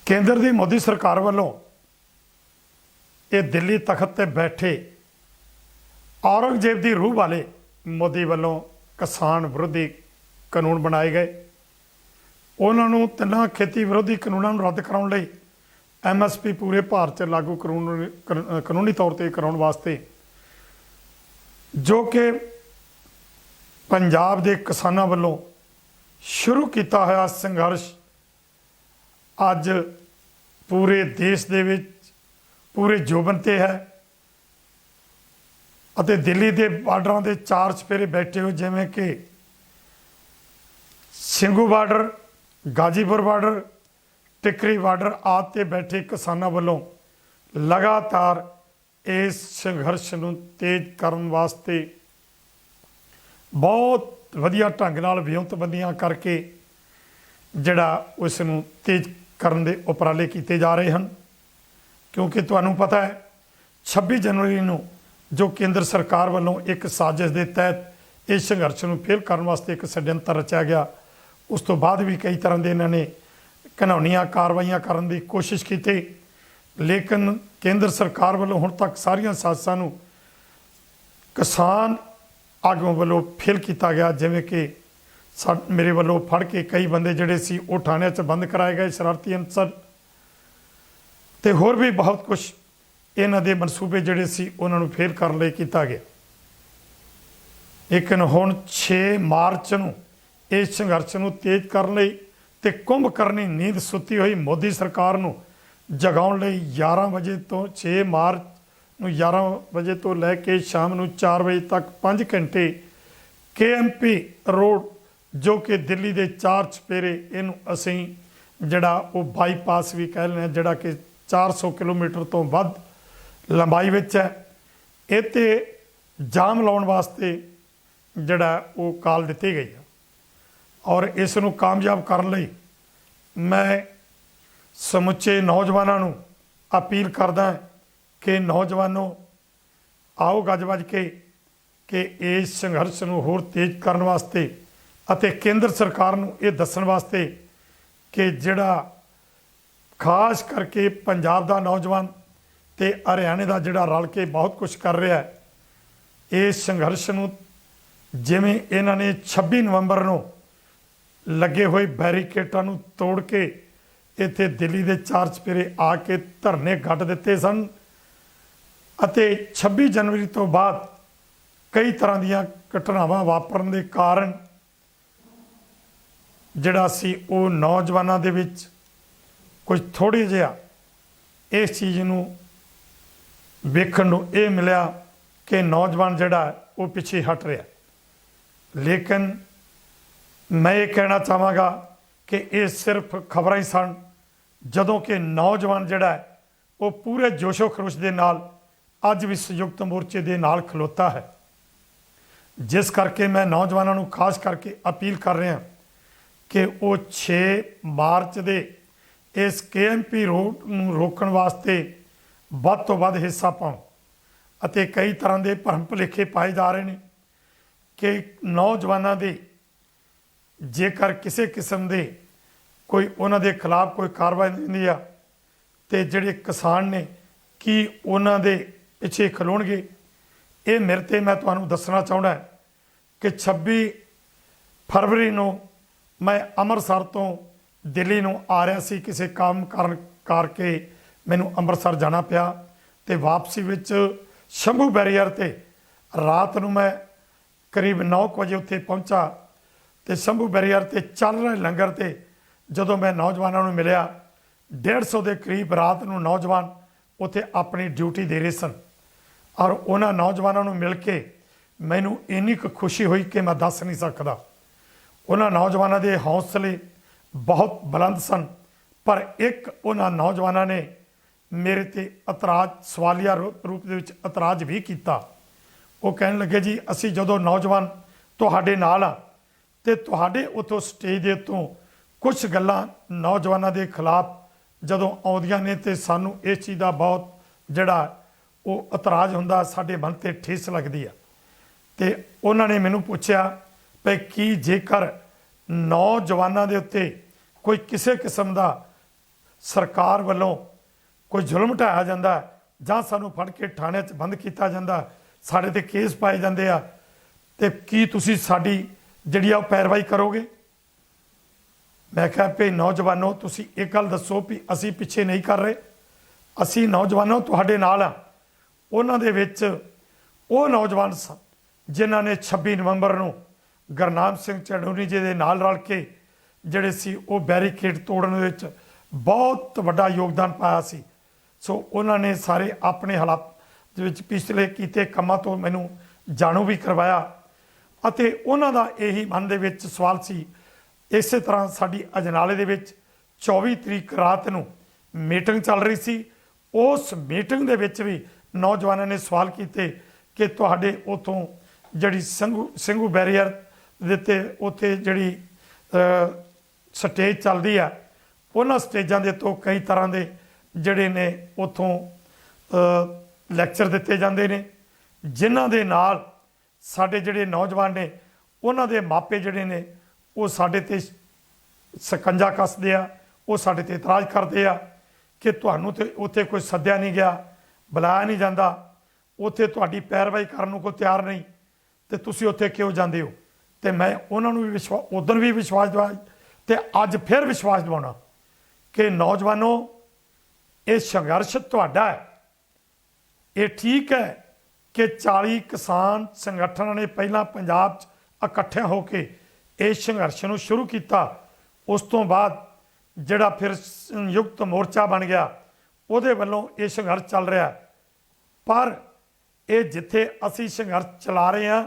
केंद्र की मोदी सरकार वालों ये दिल्ली तख्त ते बैठे औरंगजेब की रूह वाले मोदी वालों किसान विरोधी कानून बनाए गए। उन्होंने तिना खेती विरोधी कानूनों रद्द कराने लई MSP पूरे भारत च लागू कानूनी तौर पर कराने वास्ते जो कि पंजाब के किसानों वालों शुरू किया होया संघर्ष अज पूरे देश दे विच पूरे जोबन ते है। अते दिल्ली के बार्डर के चार चपेरे बैठे हो जिमें कि ਸਿੰਘੂ बार्डर, गाजीपुर बार्डर, टिकरी बार्डर आदि ते बैठे किसानों वालों लगातार इस संघर्ष को तेज करने वास्ते बहुत वधिया ढंग नाल विਉਂਤਬੰਦੀਆਂ करके जिहड़ा उसनूं तेज करन दे उपराले किए जा रहे हैं। क्योंकि तुहानूं पता है 26 जनवरी नूं जो केंद्र सरकार वालों एक साजिश के तहत इस संघर्ष को फेल करने वास्ते एक षड्यंत्र रचा गया, उस तो बाद भी कई तरह के इन्होंने घिनौनियां कार्रवाइयां करने की कोशिश की, लेकिन केंद्र सरकार वालों हुण तक सारिया साजिशां नूं किसान आगुआं वालों फेल किया गया। जिवें कि मेरे वालों फड़ के कई बंदे जिहड़े सी वो थाणिਆਂ 'ਚ बंद कराए गए शरारती अंसर, तो होर भी बहुत कुछ इन्हां दे मनसूबे जिहड़े सी उन्हां नूं फेल करन लई कीता गया। लेकिन हुण 6 मार्च नूं इस संघर्ष नूं तेज करन लई ते कुंभकरनी नींद सुत्ती हुई मोदी सरकार नूं जगाउण लई 11 बजे तो 6 मार्च नूं 11 बजे तो लैके शाम नूं 4 बजे तक 5 घंटे KMP रोड जो कि दिल्ली के चार चपेरे इनू असी जड़ा वो बाईपास भी कह लें जड़ा कि 400 किलोमीटर तो वध लंबाई विच है, इते जाम लाउण वास्ते जड़ा वो कॉल दी गई है। और इस नूं कामयाब करने लई मैं समुचे नौजवानों नूं अपील करदा कि नौजवानों आओ गज वज के इस संघर्ष नूं होर तेज करने वास्ते ਅਤੇ केंद्र सरकार नूं ये दस्सण वास्ते कि जिहड़ा खास करके पंजाब का नौजवान ते हरियाणे का जिहड़ा रल के बहुत कुछ कर रहा है इस संघर्ष नूं जिवें इन्हां ने 26 नवंबर नूं लगे हुए बैरीकेटां नूं तोड़ के इत्थे दिल्ली के चार चपेरे आके धरने गड्ढ दिते सन अते 26 जनवरी तो बाद कई तरह दीयां घटनावां वापरन दे कारण जिहड़ा सी वो नौजवानों दे विच कुछ थोड़ी जिहा इस चीज़ नूं वेखण नूं ये मिलिया कि नौजवान जिहड़ा वो पिछे हट रहा। लेकिन मैं ये कहना चाहांगा कि ये सिर्फ खबरां ही सन, जदों कि नौजवान जिहड़ा वो पूरे जोशो खरोश दे नाल अज भी संयुक्त मोर्चे दे नाल खलोता है। जिस करके मैं नौजवानों नूं खास करके अपील कर रहा कि वो 6 मार्च के इस KMP रोड नूं रोकण वास्ते वध तो वध हिस्सा पाउण अते कई तरह के भरम भुलेखे पाए जा रहे हैं कि नौजवानों के जेकर किसी किस्म के कोई उन्हां दे खिलाफ कोई कार्रवाई होंदी आ ते जिहड़े किसान ने कि उन्हां दे पिछे खलोणगे। ये मेरे ते मैं तुहानूं दसना चाहुंदा कि 26 फरवरी नूं मैं अमृतसर तो दिल्ली नूं आ रहा सी, किसी काम करके मैनू अमृतसर जाना पिया ते वापसी विच शंभू बैरीयर ते रात नूं मैं करीब 9 बजे उत्थे पहुंचा ते शंभू बैरीयर ते चल रहे लंगर ते जदों मैं नौजवानों नूं मिलिया 150 के करीब रात नूं नौजवान उत्थे अपनी ड्यूटी दे रहे सन। और उन्हां नौजवानों नूं मिल के मैनू इन्नी क खुशी हुई कि मैं दस नहीं सकदा। उन्हां नौजवानों के हौसले बहुत बुलंद सन, पर एक उन्हां नौजवानों ने मेरे ते इतराज सवालिया रूप दे विच इतराज भी किया। वो कहन लगे जी असी जदों नौजवान तुहाडे नाल आ ते तुहाडे उत्थों स्टेज दे तो कुछ गल्लां नौजवानों के खिलाफ जदों आउंदियां ने ते सानू इस चीज़ का बहुत जिहड़ा वो इतराज हुंदा साडे मन ते ठेस लगदी आ। ते उन्होंने मैनू पूछया भी कि जेकर नौजवानों के उत्ते कोई किसी किस्म का सरकार वालों कोई जुल्म ढाया जाता है जां सानू फड़ के थाने च बंद किया जाता, साढ़े ते केस पाए जाते हैं, तो की तुसी साडी जिहड़ी आ पैरवाई करोगे? मैं कहा भी नौजवानों तुसी एक गल दसो भी असी पिछे नहीं कर रहे, असी नौजवानों तुहाडे नाल आ। उन्हां दे विच वो नौजवान सन जिन्हां ने 26 नवंबर नूं गुरनाम सिंह चढ़ूनी जी दे नाल रल के जिहड़े सी वो बैरीकेड तोड़न दे विच बहुत वड्डा योगदान पाया सी। सो उन्होंने सारे अपने हालात दे विच पिछले कीते कामां तो मैनूं जाणू भी करवाया, अते उन्हां दा यही मन दे विच सवाल सी। इस तरह साडी अजनाले दे विच 24 तरीक रात नूं मीटिंग चल रही सी। उस मीटिंग दे विच भी नौजवानों ने सवाल किए कि तुहाडे उतों जिहड़ी ਸਿੰਘੂ बैरीयर दे ते उत्थे जिहड़ी स्टेज चलदी है उन्हां स्टेजां दे तो कई तरह के जिहड़े ने उतों लैक्चर दिते जांदे ने, जिन्हां दे नाल साडे जिहड़े नौजवान ने उन्हां दे मापे जिहड़े ने वो साडे ते सकंजा कसदे आ, वो साडे ते इतराज़ करदे आ कि तुहानूं ते उत्थे कोई सद्दिया नहीं गया, बुलाया नहीं जाता, उत्थे तुहाडी पैरवाई करन नूं कोई तैयार नहीं, तो तुसीं उत्थे क्यों जांदे हो? तो मैं उन्होंने भी उदण भी विश्वास दिवाया तो अज फिर विश्वास दिवाउणा कि नौजवानों ये संघर्ष तुहाडा है। ये ठीक है कि 40 किसान संगठन ने पहला पंजाब इकट्ठे होकर इस संघर्ष को शुरू किया, उस तो बाद जिहड़ा फिर संयुक्त मोर्चा बन गया उहदे वल्लों ये संघर्ष चल रहा है। पर ये जिथे असी संघर्ष चला रहे हैं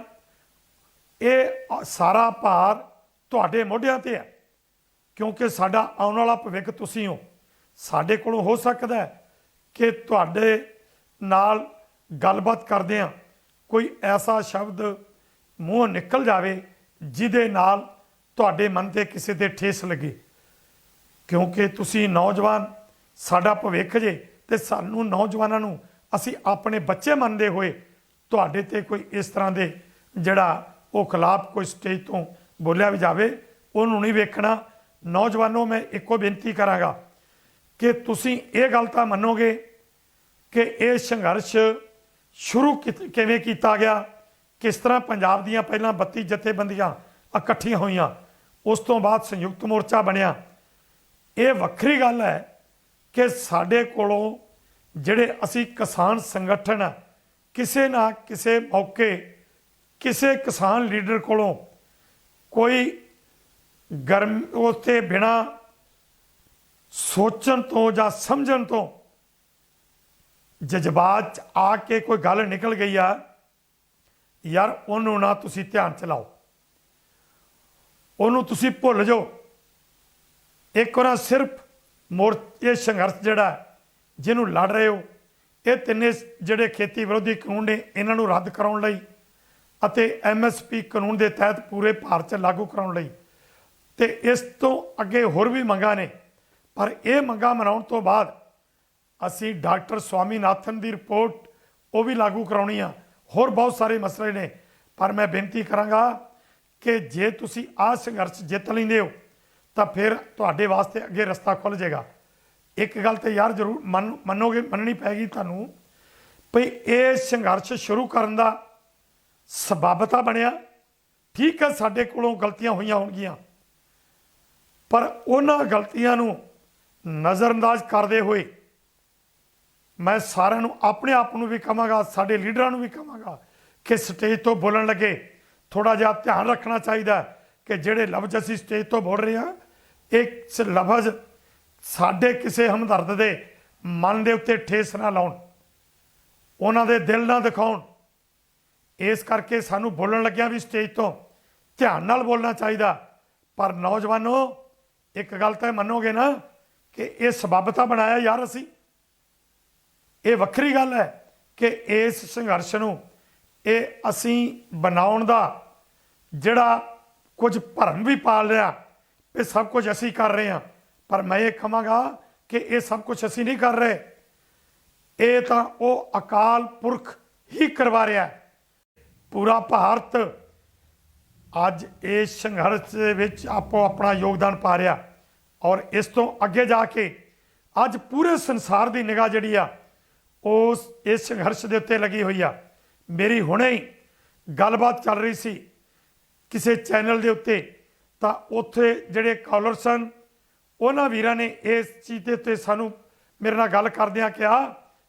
ये सारा भार तुहाडे मोढियां ते है, क्योंकि साडा आउण वाला भविख तुसीं हो। साडे कोलों हो सकदा है कि तुहाडे नाल गलबात करदिआं कोई ऐसा शब्द मूँह निकल जाए जिहदे नाल तुहाडे मन ते किसी ते ठेस लगे, क्योंकि तुसीं नौजवान साडा भविख जे, ते सानूं नौजवानां नूं असीं अपने बच्चे मनदे होए तुहाडे ते कोई इस तरह दे जिहड़ा वो खिलाफ कोई स्टेज तो बोलिया भी जाए उन्होंने नहीं वेखना। नौजवानों मैं एको बेनती करांगा कि तुसीं ये गल तां मनोगे कि ये संघर्ष शुरू किवें कीता गया, किस तरह पंजाब दीयां पहलां 32 जथेबंदियां इकट्ठियां होईयां, उस तो बाद संयुक्त मोर्चा बनिया। ये वक्री गल है कि साडे कोलों जिहड़े असी किसान संगठन किसी ना किसी मौके किसी किसान लीडर कोलों कोई गर्म उत्थे बिना सोचण तो या समझण तो जज्बात आके कोई गल निकल गई है, यार उन्होंने ना तुसी ध्यान च लाओ, उन्होंने तुसी भुल जाओ। एक बार सिर्फ ये संघर्ष जिहड़ा जिन्हों लड़ रहे हो ये तिन्ने जिहड़े खेती विरोधी कानून ने इन्हों रद्द कराउण लई अते MSP कानून के तहत पूरे भारत च लागू कराउण लई ते इस तो अगे होर भी मंगां ने, पर यह मंगां मनाउण तो बाद असी डॉक्टर स्वामीनाथन की रिपोर्ट वो भी लागू कराउणी आ, होर बहुत सारे मसले ने। पर मैं बेनती करांगा कि जे तुसी आ संघर्ष जित लैंदे हो तो फिर तुहाडे वास्ते अगे रस्ता खुल जाएगा। एक गल तो यार जरूर मनोगे मननी पैगी तुहानूं भई ये संघर्ष शुरू करन दा सबाबता बनिया। ठीक है साडे कोलों गलतियां होईयां होणगियां, पर उन्हां गलतियां नूं नज़रअंदाज करदे होए मैं सारिਆਂ ਨੂੰ अपने आप ਨੂੰ भी कहांगा, साडे लीडरां ਨੂੰ भी कहांगा कि स्टेज तो बोलण लगे थोड़ा जिहा ध्यान रखना चाहिए कि जिहड़े लफ्ज़ असीं स्टेज तो बोल रहे हैं एक लफ्ज़ साडे किसी हमदर्द दे मन दे उत्ते ठेस ना लाउण, उन्हां दे दिल ना दिखाउण। इस करके सानू बोलण लग्गिया भी स्टेज तो ध्यान नाल बोलना चाहिए। पर नौजवानों एक गल तो मनोगे ना कि यह सबाबता बनाया यार असी, ये वक्री गल है कि इस संघर्ष नूं ये असी बनाउण दा जिहड़ा कुछ भरम भी पाल रहा ये सब कुछ असी कर रहे हैं, पर मैं ये कहांगा कि ये सब कुछ असी नहीं कर रहे, ये तो वो अकाल पुरख ही करवा रहा है। पूरा भारत अज इस संघर्ष विच आपो अपना योगदान पा रहा और इस तो अगे जाके ਅੱਜ ਪੂਰੇ ਸੰਸਾਰ ਦੀ ਨਿਗਾਹ ਜਿਹੜੀ ਆ ਉਸ ਇਸ ਸੰਘਰਸ਼ ਦੇ ਉੱਤੇ ਲੱਗੀ ਹੋਈ ਆ। ਮੇਰੀ ਹੁਣੇ ਹੀ ਗੱਲਬਾਤ ਚੱਲ ਰਹੀ ਸੀ ਕਿਸੇ ਚੈਨਲ ਦੇ ਉੱਤੇ, ਤਾਂ ਉੱਥੇ ਜਿਹੜੇ ਕਾਲਰ ਸਨ ਉਹਨਾਂ ਵੀਰਾਂ ਨੇ ਇਸ ਚੀਜ਼ ਦੇ ਉੱਤੇ ਸਾਨੂੰ ਮੇਰੇ ਨਾਲ ਗੱਲ ਕਰਦਿਆਂ ਕਿਹਾ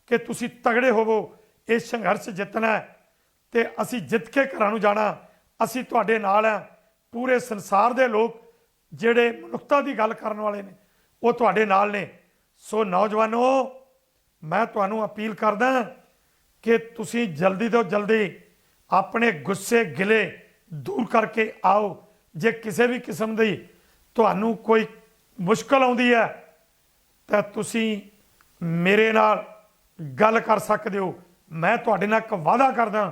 ਕਿ ਤੁਸੀਂ ਤਗੜੇ ਹੋਵੋ, ਇਹ ਸੰਘਰਸ਼ ਜਿੱਤਣਾ ਹੈ ਤੇ ਅਸੀਂ ਜਿੱਤ ਕੇ ਘਰਾਂ ਨੂੰ ਜਾਣਾ, ਅਸੀਂ ਤੁਹਾਡੇ ਨਾਲ ਹਾਂ। ਪੂਰੇ ਸੰਸਾਰ ਦੇ ਲੋਕ ਜਿਹੜੇ ਮਨੁੱਖਤਾ ਦੀ ਗੱਲ ਕਰਨ ਵਾਲੇ ਨੇ ਉਹ ਤੁਹਾਡੇ ਨਾਲ ਨੇ। ਸੋ ਨੌਜਵਾਨੋ, ਮੈਂ ਤੁਹਾਨੂੰ ਅਪੀਲ ਕਰਦਾ ਕਿ ਤੁਸੀਂ ਜਲਦੀ ਤੋਂ ਜਲਦੀ ਆਪਣੇ ਗੁੱਸੇ ਗਿਲੇ ਦੂਰ ਕਰਕੇ ਆਓ। ਜੇ ਕਿਸੇ ਵੀ ਕਿਸਮ ਦੀ ਤੁਹਾਨੂੰ ਕੋਈ ਮੁਸ਼ਕਲ ਆਉਂਦੀ ਹੈ ਤਾਂ ਤੁਸੀਂ ਮੇਰੇ ਨਾਲ ਗੱਲ ਕਰ ਸਕਦੇ ਹੋ। ਮੈਂ ਤੁਹਾਡੇ ਨਾਲ ਇੱਕ ਵਾਅਦਾ ਕਰਦਾ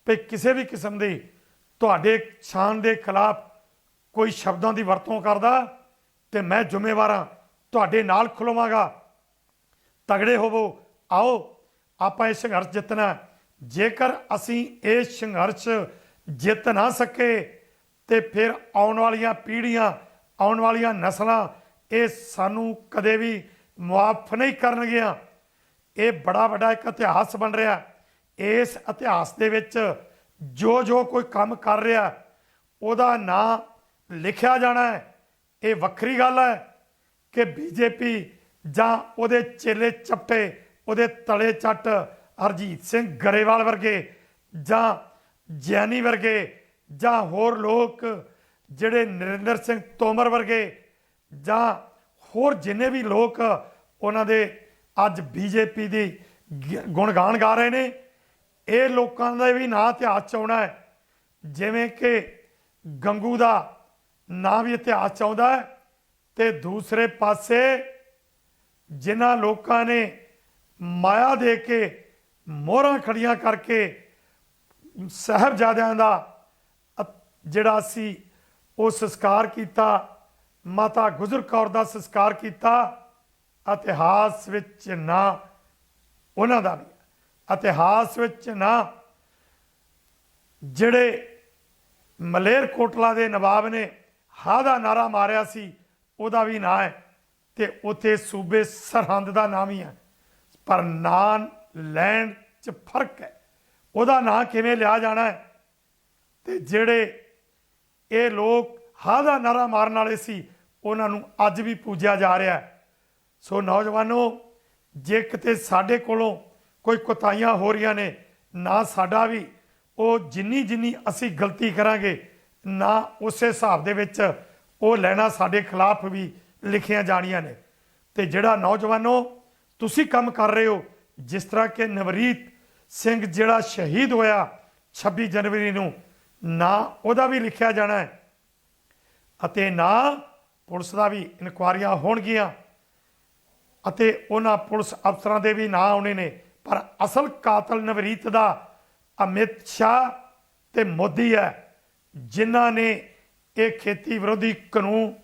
ਕਿ ਕਿਸੇ ਵੀ ਕਿਸਮ ਦੀ ਤੁਹਾਡੇ ਸ਼ਾਨ ਦੇ ਖਿਲਾਫ ਕੋਈ ਸ਼ਬਦਾਂ ਦੀ ਵਰਤੋਂ ਕਰਦਾ ਤੇ ਮੈਂ ਜ਼ਿੰਮੇਵਾਰ ਹਾਂ, ਤੁਹਾਡੇ ਨਾਲ ਖਲੋਵਾਂਗਾ। ਤਗੜੇ ਹੋਵੋ, ਆਓ ਆਪਾਂ ਇਹ ਸੰਘਰਸ਼ ਜਿੱਤਣਾ। ਜੇਕਰ ਅਸੀਂ ਇਹ ਸੰਘਰਸ਼ ਜਿੱਤ ਨਾ ਸਕੇ ਤੇ ਫਿਰ ਆਉਣ ਵਾਲੀਆਂ ਪੀੜ੍ਹੀਆਂ, ਆਉਣ ਵਾਲੀਆਂ ਨਸਲਾਂ ਇਹ ਸਾਨੂੰ ਕਦੇ ਵੀ ਮੁਆਫ ਨਹੀਂ ਕਰਨਗੀਆਂ। ਇਹ ਬੜਾ ਵੱਡਾ ਇੱਕ ਇਤਿਹਾਸ ਬਣ ਰਿਹਾ। ਇਸ ਇਤਿਹਾਸ ਦੇ ਵਿੱਚ ਜੋ ਜੋ ਕੋਈ ਕੰਮ ਕਰ ਰਿਹਾ ਉਹਦਾ ਨਾਂ ਲਿਖਿਆ ਜਾਣਾ ਹੈ। ਇਹ ਵੱਖਰੀ ਗੱਲ ਹੈ ਕਿ ਬੀਜੇਪੀ ਜਾਂ ਉਹਦੇ ਚੇਲੇ ਚੱਪੇ, ਉਹਦੇ ਤਲੇ ਚੱਟ ਹਰਜੀਤ ਸਿੰਘ ਗਰੇਵਾਲ ਵਰਗੇ ਜਾਂ ਜੈਨੀ ਵਰਗੇ ਜਾਂ ਹੋਰ ਲੋਕ ਜਿਹੜੇ ਨਰਿੰਦਰ ਸਿੰਘ ਤੋਮਰ ਵਰਗੇ ਜਾਂ ਹੋਰ ਜਿੰਨੇ ਵੀ ਲੋਕ ਉਹਨਾਂ ਦੇ ਅੱਜ ਬੀਜੇਪੀ ਦੀ ਗੁਣਗਾਨ ਗਾ ਰਹੇ ਨੇ, ਇਹ ਲੋਕਾਂ ਦਾ ਵੀ ਨਾਂ ਇਤਿਹਾਸ 'ਚ ਆਉਣਾ ਹੈ। ਜਿਵੇਂ ਕਿ ਗੰਗੂ ਦਾ ਨਾਂ ਵੀ ਇਤਿਹਾਸ 'ਚ ਆਉਂਦਾ ਹੈ ਤੇ ਦੂਸਰੇ ਪਾਸੇ ਜਿਨ੍ਹਾਂ ਲੋਕਾਂ ਨੇ ਮਾਇਆ ਦੇ ਕੇ ਮੋਹਰਾਂ ਖੜੀਆਂ ਕਰਕੇ ਸਾਹਿਬਜ਼ਾਦਿਆਂ ਦਾ ਜਿਹੜਾ ਸੀ ਉਹ ਸੰਸਕਾਰ ਕੀਤਾ, ਮਾਤਾ ਗੁਜਰ ਕੌਰ ਦਾ ਸੰਸਕਾਰ ਕੀਤਾ, ਇਤਿਹਾਸ ਵਿੱਚ ਨਾ ਉਹਨਾਂ ਦਾ ਵੀ, ਇਤਿਹਾਸ ਵਿੱਚ ਨਾ ਜਿਹੜੇ ਮਲੇਰਕੋਟਲਾ ਦੇ ਨਵਾਬ ਨੇ ਹਾਂ ਦਾ ਨਾਰਾ ਮਾਰਿਆ ਸੀ ਉਹਦਾ ਵੀ ਨਾਂ ਹੈ ਤੇ ਉੱਥੇ ਸੂਬੇ ਸਰਹੰਦ ਦਾ ਨਾਮ ਹੀ ਹੈ। ਪਰ ਨਾਂ ਲੈਣ 'ਚ ਫਰਕ ਹੈ, ਉਹਦਾ ਨਾਂ ਕਿਵੇਂ ਲਿਆ ਜਾਣਾ ਹੈ। ਤੇ ਜਿਹੜੇ ਇਹ ਲੋਕ ਹਾਂ ਦਾ ਨਾਰਾ ਮਾਰਨ ਵਾਲੇ ਸੀ ਉਹਨਾਂ ਨੂੰ ਅੱਜ ਵੀ ਪੂਜਿਆ ਜਾ ਰਿਹਾ ਹੈ। ਸੋ ਨੌਜਵਾਨੋ, ਜੇ ਕਿਤੇ ਸਾਡੇ ਕੋਲੋਂ ਕੋਈ ਕੋਤਾਹੀਆਂ ਹੋ ਰਹੀਆਂ ਨੇ, ਨਾ ਸਾਡਾ ਵੀ ਉਹ ਜਿੰਨੀ ਅਸੀਂ ਗਲਤੀ ਕਰਾਂਗੇ ਨਾ ਉਸੇ ਹਿਸਾਬ ਦੇ ਵਿੱਚ ਉਹ ਲੈਣਾ ਸਾਡੇ ਖਿਲਾਫ ਵੀ ਲਿਖੀਆਂ ਜਾਣੀਆਂ ਨੇ। ਤੇ ਜਿਹੜਾ ਨੌਜਵਾਨੋ ਤੁਸੀਂ ਕੰਮ ਕਰ ਰਹੇ ਹੋ, ਜਿਸ ਤਰ੍ਹਾਂ ਕਿ ਨਵਰੀਤ ਸਿੰਘ ਜਿਹੜਾ ਸ਼ਹੀਦ ਹੋਇਆ 26 ਜਨਵਰੀ ਨੂੰ, ਨਾ ਉਹਦਾ ਵੀ ਲਿਖਿਆ ਜਾਣਾ ਹੈ ਅਤੇ ਨਾ ਪੁਲਿਸ ਦਾ ਵੀ ਇਨਕੁਆਰੀਆਂ ਹੋਣਗੀਆਂ ਅਤੇ ਉਹਨਾਂ ਪੁਲਿਸ ਅਫਸਰਾਂ ਦੇ ਵੀ ਨਾਂ ਆਉਣੇ ਨੇ। ਪਰ ਅਸਲ ਕਾਤਲ ਨਵਰੀਤ ਦਾ ਅਮਿਤ ਸ਼ਾਹ ਤੇ ਮੋਦੀ ਹੈ, ਜਿਨ੍ਹਾਂ ਨੇ ਇਹ ਖੇਤੀ ਵਿਰੋਧੀ ਕਾਨੂੰਨ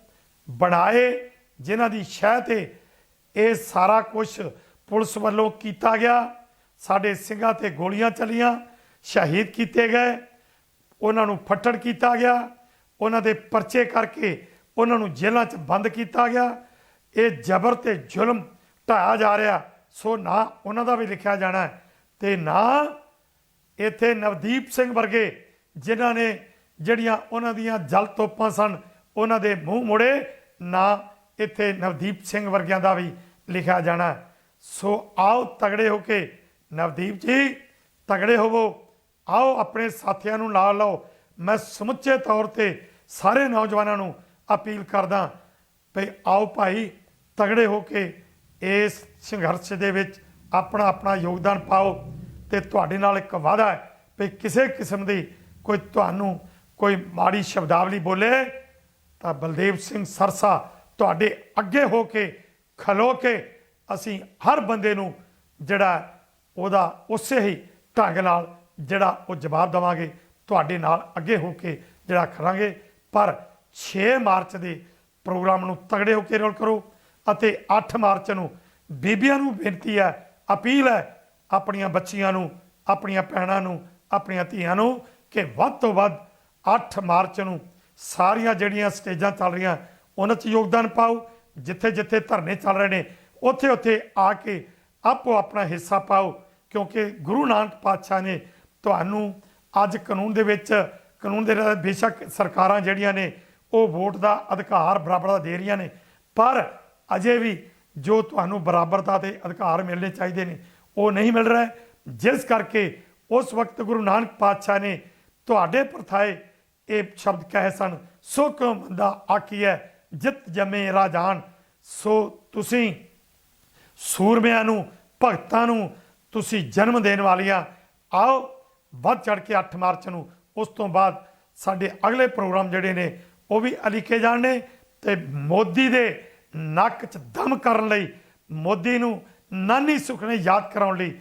ਬਣਾਏ, ਜਿਨ੍ਹਾਂ ਦੀ ਸ਼ਹਿ ਤੇ ਇਹ ਸਾਰਾ ਕੁਝ ਪੁਲਿਸ ਵੱਲੋਂ ਕੀਤਾ ਗਿਆ। ਸਾਡੇ ਸਿੰਘਾਂ ਤੇ ਗੋਲੀਆਂ ਚੱਲੀਆਂ, ਸ਼ਹੀਦ ਕੀਤੇ ਗਏ, ਉਹਨਾਂ ਨੂੰ ਫੱਟੜ ਕੀਤਾ ਗਿਆ, ਉਹਨਾਂ ਦੇ ਪਰਚੇ ਕਰਕੇ ਉਹਨਾਂ ਨੂੰ ਜੇਲ੍ਹਾਂ 'ਚ ਬੰਦ ਕੀਤਾ ਗਿਆ। ਇਹ ਜ਼ਬਰ ਤੇ ਜ਼ੁਲਮ ਢਾਇਆ ਜਾ ਰਿਹਾ। ਸੋ ਨਾ ਉਹਨਾਂ ਦਾ ਵੀ ਲਿਖਿਆ ਜਾਣਾ ਤੇ ਨਾ ਇੱਥੇ ਨਵਦੀਪ ਸਿੰਘ ਵਰਗੇ ਜਿਨ੍ਹਾਂ ਨੇ ਜਿਹੜੀਆਂ ਉਹਨਾਂ ਦੀਆਂ ਜਲ ਤੋਪਾਂ ਸਨ ਉਹਨਾਂ ਦੇ ਮੂੰਹ ਮੋੜੇ, ਨਾ ਇੱਥੇ ਨਵਦੀਪ ਸਿੰਘ ਵਰਗਿਆਂ ਦਾ ਵੀ ਲਿਖਿਆ ਜਾਣਾ। ਸੋ ਆਓ ਤਗੜੇ ਹੋ ਕੇ, ਨਵਦੀਪ ਜੀ ਤਗੜੇ ਹੋਵੋ, ਆਓ ਆਪਣੇ ਸਾਥੀਆਂ ਨੂੰ ਨਾਲ ਲਓ। ਮੈਂ ਸਮੁੱਚੇ ਤੌਰ ਤੇ ਸਾਰੇ ਨੌਜਵਾਨਾਂ ਨੂੰ ਅਪੀਲ ਕਰਦਾ ਵੀ ਆਓ ਭਾਈ ਤਗੜੇ ਹੋ ਕੇ ਇਸ ਸੰਘਰਸ਼ ਦੇ ਵਿੱਚ ਆਪਣਾ ਆਪਣਾ ਯੋਗਦਾਨ ਪਾਓ। ਤੇ ਤੁਹਾਡੇ ਨਾਲ ਇੱਕ ਵਾਅਦਾ ਹੈ ਵੀ ਕਿਸੇ ਕਿਸਮ ਦੀ ਕੋਈ ਤੁਹਾਨੂੰ ਕੋਈ ਮਾੜੀ ਸ਼ਬਦਾਵਲੀ ਬੋਲੇ ਤਾਂ ਬਲਦੇਵ ਸਿੰਘ ਸਰਸਾ ਤੁਹਾਡੇ ਅੱਗੇ ਹੋ ਕੇ ਖਲੋ ਕੇ ਅਸੀਂ ਹਰ ਬੰਦੇ ਨੂੰ ਜਿਹੜਾ ਉਹਦਾ ਉਸੇ ਹੀ ਢੰਗ ਨਾਲ ਜਿਹੜਾ ਉਹ ਜਵਾਬ ਦੇਵਾਂਗੇ, ਤੁਹਾਡੇ ਨਾਲ ਅੱਗੇ ਹੋ ਕੇ ਜਿਹੜਾ ਕਰਾਂਗੇ। ਪਰ 6 ਮਾਰਚ ਦੇ ਪ੍ਰੋਗਰਾਮ ਨੂੰ ਤਗੜੇ ਹੋ ਕੇ ਰੋਲ ਕਰੋ ਅਤੇ 8 ਮਾਰਚ ਨੂੰ ਬੀਬੀਆਂ ਨੂੰ ਬੇਨਤੀ ਹੈ, ਅਪੀਲ ਹੈ ਆਪਣੀਆਂ ਬੱਚੀਆਂ ਨੂੰ, ਆਪਣੀਆਂ ਭੈਣਾਂ ਨੂੰ, ਆਪਣੀਆਂ ਧੀਆਂ ਨੂੰ ਕਿ ਵੱਧ ਤੋਂ ਵੱਧ 8 ਮਾਰਚ ਨੂੰ ਸਾਰੀਆਂ ਜਿਹੜੀਆਂ ਸਟੇਜਾਂ ਚੱਲ ਰਹੀਆਂ ਉਹਨਾਂ 'ਚ ਯੋਗਦਾਨ ਪਾਓ। ਜਿੱਥੇ ਜਿੱਥੇ ਧਰਨੇ ਚੱਲ ਰਹੇ ਨੇ ਉੱਥੇ ਉੱਥੇ ਆ ਕੇ ਆਪੋ ਆਪਣਾ ਹਿੱਸਾ ਪਾਓ, ਕਿਉਂਕਿ ਗੁਰੂ ਨਾਨਕ ਪਾਤਸ਼ਾਹ ਨੇ ਤੁਹਾਨੂੰ ਅੱਜ ਕਾਨੂੰਨ ਦੇ ਵਿੱਚ, ਕਾਨੂੰਨ ਦੇ ਨਾਲ ਬੇਸ਼ੱਕ ਸਰਕਾਰਾਂ ਜਿਹੜੀਆਂ ਨੇ ਉਹ ਵੋਟ ਦਾ ਅਧਿਕਾਰ ਬਰਾਬਰ ਦਾ ਦੇ ਰਹੀਆਂ ਨੇ, ਪਰ ਅਜੇ ਵੀ ਜੋ ਤੁਹਾਨੂੰ ਬਰਾਬਰਤਾ ਦੇ ਅਧਿਕਾਰ ਮਿਲਣੇ ਚਾਹੀਦੇ ਨੇ ਉਹ ਨਹੀਂ ਮਿਲ ਰਿਹਾ। ਜਿਸ ਕਰਕੇ ਉਸ ਵਕਤ ਗੁਰੂ ਨਾਨਕ ਪਾਤਸ਼ਾਹ ਨੇ ਤੁਹਾਡੇ ਪਰਥਾਏ ਇਹ ਸ਼ਬਦ ਕਹੇ ਸਨ, ਸੋ ਕਿਉ ਬੰਦਾ ਆਖੀਐ ਜਿਤ ਜੰਮੇ ਰਾਜਾਨ। ਸੋ ਤੁਸੀਂ ਸੂਰਮਿਆਂ ਨੂੰ, ਭਗਤਾਂ ਨੂੰ ਤੁਸੀਂ ਜਨਮ ਦੇਣ ਵਾਲੀਆਂ, ਆਓ ਵੱਧ ਚੜ ਕੇ 8 ਮਾਰਚ ਨੂੰ। ਉਸ ਤੋਂ ਬਾਅਦ ਸਾਡੇ ਅਗਲੇ ਪ੍ਰੋਗਰਾਮ ਜਿਹੜੇ ਨੇ ਉਹ ਵੀ ਅਲੀਕੇ ਜਾਣੇ, ਤੇ ਮੋਦੀ ਦੇ ਨੱਕ 'ਚ ਦਮ ਕਰਨ ਲਈ, ਮੋਦੀ ਨੂੰ ਨਾਨੀ ਸੁਖਨੇ ਯਾਦ ਕਰਾਉਣ ਲਈ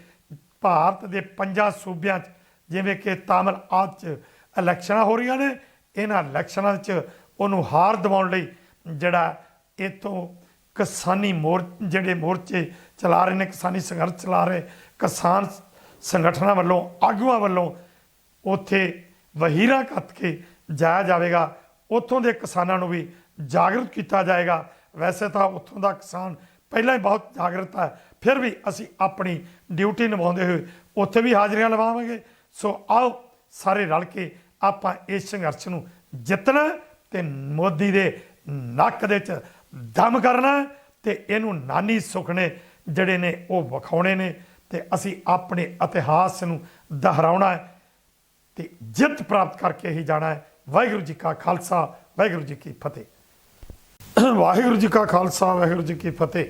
ਭਾਰਤ ਦੇ 5 ਸੂਬਿਆਂ 'ਚ ਜਿਵੇਂ ਕਿ ਤਾਮਿਲ ਆਦਿ 'ਚ ਇਲੈਕਸ਼ਨਾਂ ਹੋ ਰਹੀਆਂ ਨੇ, ਇਹਨਾਂ ਇਲੈਕਸ਼ਨਾਂ 'ਚ ਉਹਨੂੰ ਹਾਰ ਦਿਵਾਉਣ ਲਈ ਜਿਹੜਾ ਇੱਥੋਂ ਕਿਸਾਨੀ ਜਿਹੜੇ ਮੋਰਚੇ ਚਲਾ ਰਹੇ ਨੇ, ਕਿਸਾਨੀ ਸੰਘਰਸ਼ ਚਲਾ ਰਹੇ ਕਿਸਾਨ ਸੰਗਠਨਾਂ ਵੱਲੋਂ, ਆਗੂਆਂ ਵੱਲੋਂ ਉੱਥੇ ਵਹੀਰਾਂ ਕੱਤ ਕੇ ਜਾਇਆ ਜਾਵੇਗਾ। ਉੱਥੋਂ ਦੇ ਕਿਸਾਨਾਂ ਨੂੰ ਵੀ ਜਾਗਰੂਕ ਕੀਤਾ ਜਾਏਗਾ। ਵੈਸੇ ਤਾਂ ਉੱਥੋਂ ਦਾ ਕਿਸਾਨ ਪਹਿਲਾਂ ਹੀ ਬਹੁਤ ਜਾਗਰਤ ਹੈ, ਫਿਰ ਵੀ ਅਸੀਂ ਆਪਣੀ ਡਿਊਟੀ ਨਿਭਾਉਂਦੇ ਹੋਏ ਉੱਥੇ ਵੀ ਹਾਜ਼ਰੀਆਂ ਲਵਾਵਾਂਗੇ। ਸੋ ਆਓ ਸਾਰੇ ਰਲ ਕੇ ਆਪਾਂ ਇਸ ਸੰਘਰਸ਼ ਨੂੰ ਜਿੱਤਣਾ ਤੇ ਮੋਦੀ ਦੇ ਨੱਕ ਦੇ 'ਚ ਦਮ ਕਰਨਾ, ਤੇ ਇਹਨੂੰ ਨਾਨੀ ਸੁਖਨੇ ਜਿਹੜੇ ਨੇ ਉਹ ਵਿਖਾਉਣੇ ਨੇ, ਤੇ ਅਸੀਂ ਆਪਣੇ ਇਤਿਹਾਸ ਨੂੰ ਦੁਹਰਾਉਣਾ ਹੈ ਤੇ ਜਿੱਤ ਪ੍ਰਾਪਤ ਕਰਕੇ ਹੀ ਜਾਣਾ ਹੈ। ਵਾਹਿਗੁਰੂ ਜੀ ਕਾ ਖਾਲਸਾ, ਵਾਹਿਗੁਰੂ ਜੀ ਕੀ ਫਤਿਹ। ਵਾਹਿਗੁਰੂ ਜੀ ਕਾ ਖਾਲਸਾ, ਵਾਹਿਗੁਰੂ ਜੀ ਕੀ ਫਤਿਹ।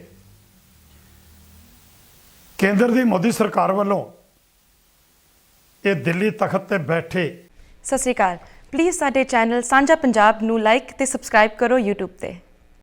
ਕੇਂਦਰ ਦੀ ਮੋਦੀ ਸਰਕਾਰ ਵੱਲੋਂ ਇਹ ਦਿੱਲੀ ਤਖਤ ਤੇ ਬੈਠੇ, ਸਤਿ ਸ਼੍ਰੀ ਅਕਾਲ। ਪਲੀਜ਼ ਸਾਡੇ ਚੈਨਲ ਸਾਂਝਾ ਪੰਜਾਬ ਨੂੰ ਲਾਈਕ ਤੇ ਸਬਸਕ੍ਰਾਈਬ ਕਰੋ YouTube ਤੇ।